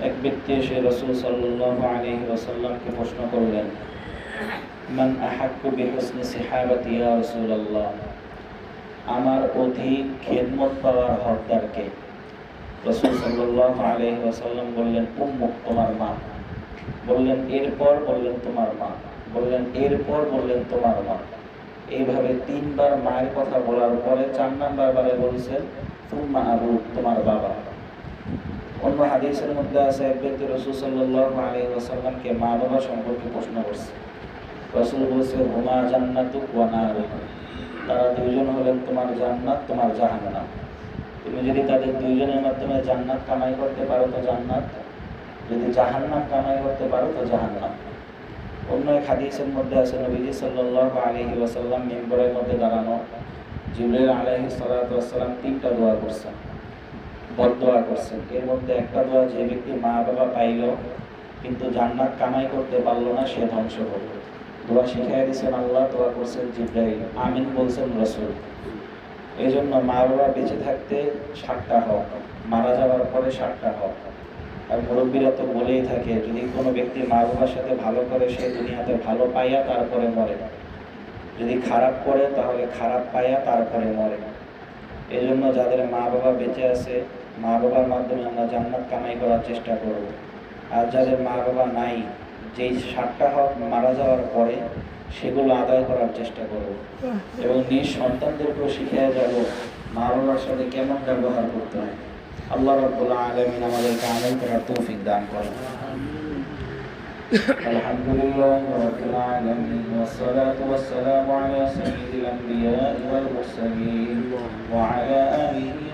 এক ব্যক্তি এসে রাসূল সাল্লাল্লাহু আলাইহি ওয়াসাল্লামকে প্রশ্ন করলেন, মান আহাক্কু বিহুসনি সিহাবাতি ইয়া রাসূলুল্লাহ, আমার অধিক খেদমত পাওয়ার হকদার কে? রাসূল সাল্লাল্লাহু আলাইহি ওয়াসাল্লাম বললেন, উম্মুক, তোমার মা। বললেন এরপর? বললেন তোমার মা। বললেন এরপর? বললেন তোমার মা। এইভাবে তিনবার মায়ের কথা বলার পরে 4 নাম্বার বারে বলছেন সুম্মা আবু, তোমার বাবা। অন্য হাদিসের মধ্যে আছে এক ব্যক্তি রাসূল সাল্লাল্লাহু আলাইহি ওয়াসাল্লামকে মা বাবা সম্পর্কে প্রশ্ন করছে। রাসূল বলেছে, হুমা জান্নাতুক ওয়া নারুক, তারা দুইজন হলেন তোমার জান্নাত, তোমার জাহান্নাম। তুমি যদি তাদের দুইজনের মাধ্যমে জান্নাত কামাই করতে পারো তো জান্নাত, যদি জাহান্নাম কামাই করতে পারো তো জাহান্নাম। অন্য এক হাদিসের মধ্যে আছে নবীজি সাল্লাল্লাহু আলাইহি ওয়াসাল্লাম মিম্বরের মধ্যে দাঁড়ানো, জিবরাইল আলাইহিস সালাতু ওয়াস সালাম 3টা দোয়া করছেন, বদদোয়া করছেন। এর মধ্যে একটা দোয়া, যে ব্যক্তি মা বাবা পাইল কিন্তু জান্নাত কামাই করতে পারলো না, সে ধ্বংস হবে। দোয়া শিখাই দিয়েছেন আল্লাহ, দোয়া করছেন জিবরাইল, আমিন বলছেন রাসূল। এই জন্য মা বাবা বেঁচে থাকতে 7টা হক, মারা যাওয়ার পরে 7টা হক। আর মুরব্বীরা তো বলেই থাকে, যদি কোনো ব্যক্তি মা বাবার সাথে ভালো করে সে দুনিয়াতে ভালো পাইয়া তারপরে মরে, যদি খারাপ করে তাহলে খারাপ পাইয়া তারপরে মরে। এই জন্য যাদের মা বাবা বেঁচে আছে, মা বাবার মাধ্যমে আমরা জান্নাত কামাই করার চেষ্টা করব। আর যাদের মা বাবা নাই, যেই 7টা হক মারা যাওয়ার পরে সেগুলো আদায় করার চেষ্টা করব এবং নিজ সন্তানদেরকেও শিখিয়ে যাব মা বাবার সাথে কেমন ব্যবহার করতে হয়। আল্লাহ রাব্বুল আলামিন আমাদেরকে আমল করার তৌফিক দান করেন। আলহামদুলিল্লাহি রাব্বিল আলামিন ওয়াসসালাতু ওয়াসসালামু আলা সাইয়্যিদিল আমবিয়া'i ওয়াল মুরসালিন ওয়া আলা আলিহি